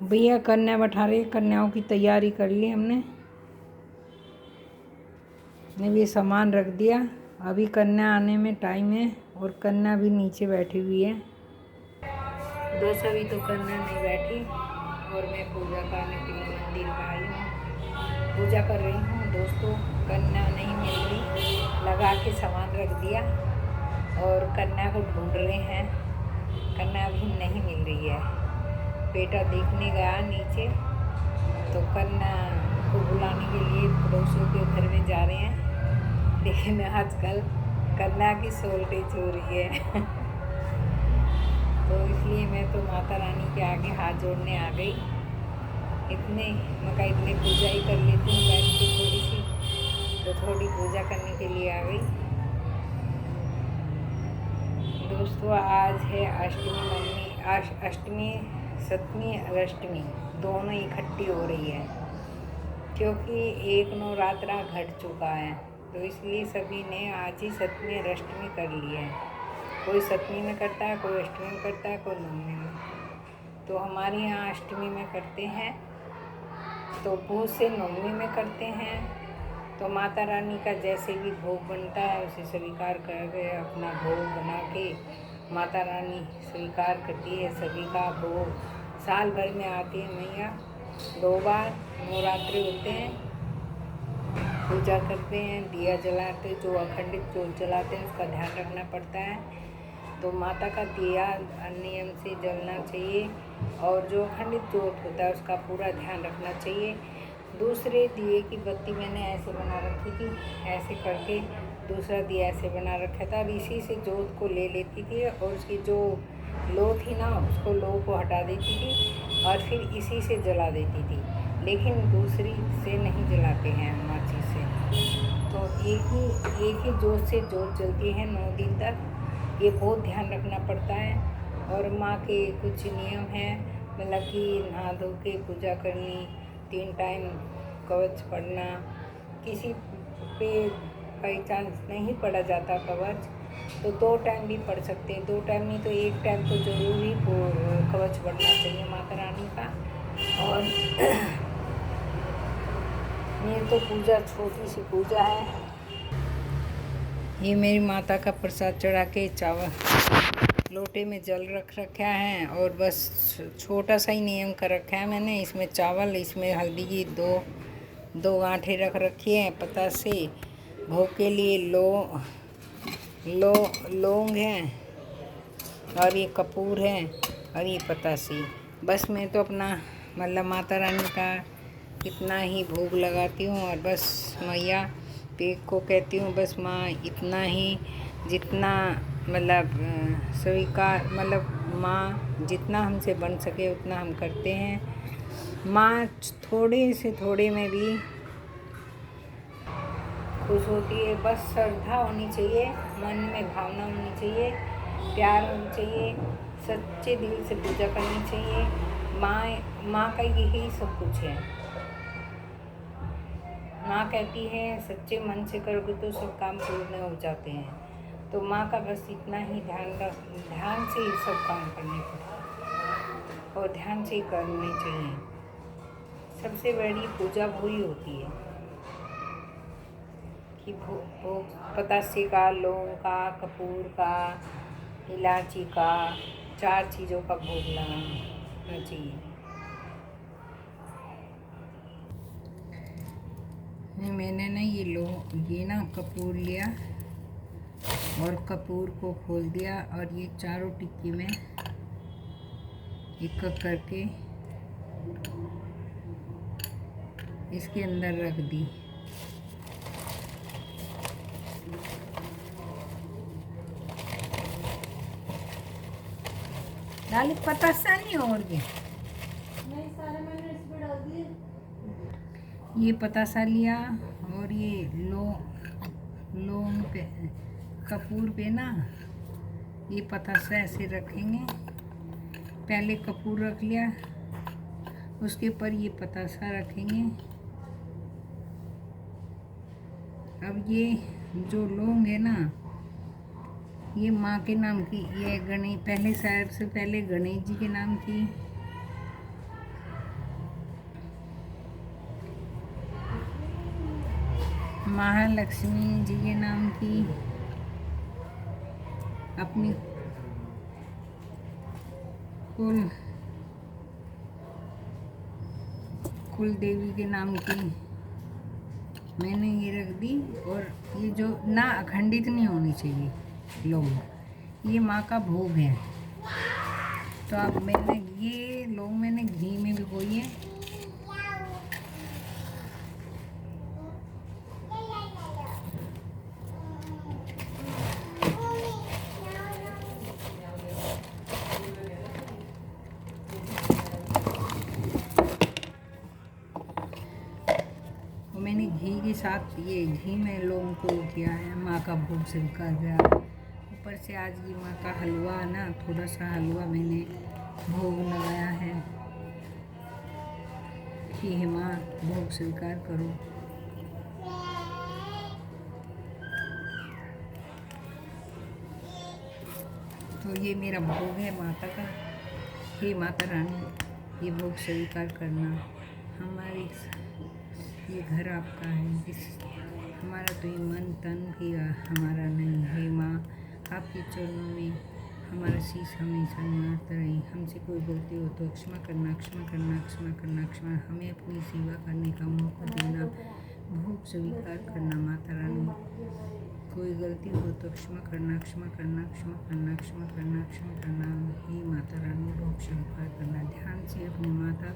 भैया कन्या बैठा रहे, कन्याओं की तैयारी कर ली हमने। ये सामान रख दिया, अभी कन्या आने में टाइम है और कन्या भी नीचे बैठी हुई है। दोस्त अभी तो कन्या नहीं बैठी और मैं पूजा करने के लिए मंदिर में आई हूँ, पूजा कर रही हूँ। दोस्तों कन्या नहीं मिल रही, लगा के सामान रख दिया और कन्या को ढूंढ रहे हैं। कन्या अभी नहीं मिल रही है। बेटा देखने गया नीचे तो कन्या को बुलाने के लिए पड़ोसियों के घर में जा रहे हैं, लेकिन आजकल कन्या की शॉर्टेज हो रही है तो इसलिए मैं तो माता रानी के आगे हाथ जोड़ने आ गई। इतने पूजा ही कर लेती हूँ बैठ के थोड़ी सी, तो थोड़ी पूजा करने के लिए आ गई। दोस्तों आज है अष्टमी, सप्तमी और अष्टमी दोनों इकट्ठी हो रही है, क्योंकि एक नवरात्रा घट चुका है, तो इसलिए सभी ने आज ही सप्तमी और अष्टमी कर ली है। कोई सप्तमी में करता है, कोई अष्टमी में करता है, कोई नवमी में। तो हमारे यहाँ अष्टमी में करते हैं, तो बहुत से नवमी में करते हैं। तो माता रानी का जैसे भी भोग बनता है उसे स्वीकार करके अपना भोग बना के माता रानी स्वीकार करती है। सभी का भोग साल भर में आती है मैया, 2 बार नवरात्रि होते हैं, पूजा करते हैं, दिया जलाते, जो अखंडित जोत जलाते हैं उसका ध्यान रखना पड़ता है। तो माता का दिया नियम से जलना चाहिए और जो अखंडित जोत होता है उसका पूरा ध्यान रखना चाहिए। दूसरे दिए की बत्ती मैंने ऐसे बना रखी थी, ऐसे करके दूसरा दिया ऐसे बना रखा था। अब इसी से जोत को ले लेती थी और उसकी जो लो थी ना, उसको लो को हटा देती थी और फिर इसी से जला देती थी, लेकिन दूसरी से नहीं जलाते हैं माची से। तो एक ही जोत से जोत जलती है 9 दिन तक। ये बहुत ध्यान रखना पड़ता है। और माँ के कुछ नियम हैं, मतलब कि नहा धो के पूजा करनी, 3 टाइम कवच पढ़ना, किसी पे बाई चांस नहीं पढ़ा जाता कवच तो 2 टाइम भी पढ़ सकते हैं, 2 टाइम नहीं तो 1 टाइम तो ज़रूर ही कवच पढ़ना चाहिए माता रानी का। और ये तो पूजा छोटी सी पूजा है। ये मेरी माता का प्रसाद चढ़ा के चावल लोटे में जल रख रखा है और बस छोटा सा ही नियम कर रखा है मैंने। इसमें चावल, इसमें हल्दी की दो गांठें रख रखी हैं पतासे। भोग के लिए लौंग हैं और ये कपूर है और ये पतासे। बस मैं तो अपना मतलब माता रानी का इतना ही भोग लगाती हूँ और बस मैया पेट को कहती हूँ बस माँ इतना ही, जितना मतलब स्वीकार, मतलब माँ जितना हमसे बन सके उतना हम करते हैं। माँ थोड़े से थोड़े में भी खुश होती है। बस श्रद्धा होनी चाहिए, मन में भावना होनी चाहिए, प्यार होना चाहिए, सच्चे दिल से पूजा करनी चाहिए। माँ का यही सब कुछ है। माँ कहती है सच्चे मन से करोगे तो सब काम पूर्ण हो जाते हैं। तो माँ का बस इतना ही ध्यान से ही सब काम करने पड़ते और ध्यान से ही करने चाहिए। सबसे बड़ी पूजा वही होती है कि भोग पतासे का, लौंग का, कपूर का, इलायची का, 4 चीज़ों का भोग लगाना चाहिए। मैंने ना ये ना कपूर लिया और कपूर को खोल दिया और ये चारों टिक्की में एक करके इसके अंदर रख दी। डाली पतासा नहीं और भी सारे मैंने इसमें डाल दिए। ये पतासा लिया और ये लौंग पे, कपूर पे ना ये पतासा ऐसे रखेंगे। पहले कपूर रख लिया, उसके ऊपर ये पतासा रखेंगे। अब ये जो लौंग है ना, ये माँ के नाम की, ये गणेश, पहले साहब से पहले गणेश जी के नाम की, महालक्ष्मी जी के नाम की अपनी कुल देवी के नाम की मैंने ये रख दी। और ये जो ना अखंडित नहीं होनी चाहिए लौंग, ये माँ का भोग है। तो अब मैंने ये लौंग मैंने घी में भिगोई है। मैंने घी के साथ ये घी में लौंग को किया है, माँ का भोग स्वीकार किया। ऊपर से आज ये माँ का हलवा ना, थोड़ा सा हलवा मैंने भोग लगाया है कि हे माँ भोग स्वीकार करो। तो ये मेरा भोग है माता का। हे माता रानी, ये भोग स्वीकार करना। हमारी ये घर आपका है, हमारा तो ये मन तन भी हमारा नहीं है। माँ आपके चरणों में हमारा शीश हमेशा निवारता रही। हमसे कोई गलती हो तो क्षमा करना, क्षमा करना, क्षमा करना, क्षमा। हमें अपनी सेवा करने का मौका देना, भोग स्वीकार करना। माता रानी कोई गलती हो तो क्षमा करना, क्षमा करना, क्षमा करना, क्षमा करना, क्षमा करना। ही माता रानी भोग स्वीकार करना। ध्यान से अपनी माता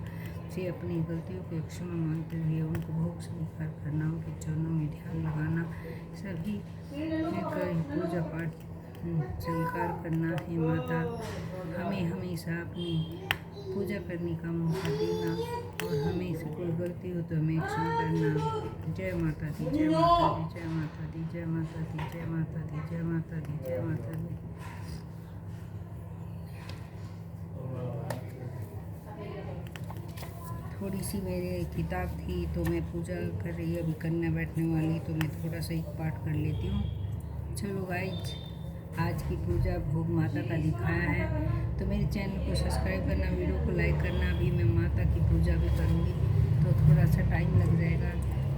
से अपनी गलतियों को क्षमा मांगते हुए उनको भोग स्वीकार करना, उनके चरणों में ध्यान लगाना, सभी पूजा पाठ स्वीकार करना। हे माता हमें हमेशा अपनी पूजा करने का मौका देना, और हमें से कोई गलती हो तो हमें क्षमा करना। जय माता दी, जय माता दी, जय माता दी, जय माता दी, जय माता दी, जय माता दी, जय माता दी। थोड़ी सी मेरी किताब थी तो मैं पूजा कर रही, अभी करने बैठने वाली, तो मैं थोड़ा सा एक पाठ कर लेती हूँ। चलो गाइज, आज की पूजा भोग माता का दिखाया है, तो मेरे चैनल को सब्सक्राइब करना, वीडियो को लाइक करना। अभी मैं माता की पूजा भी करूँगी तो थोड़ा सा टाइम लग जाएगा।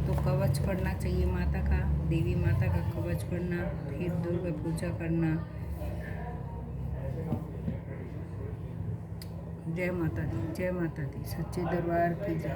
तो कवच पढ़ना चाहिए माता का, देवी माता का कवच पढ़ना, फिर दुर्गा पूजा करना। जय माता दी, जय माता दी, सच्चे दरबार की जय।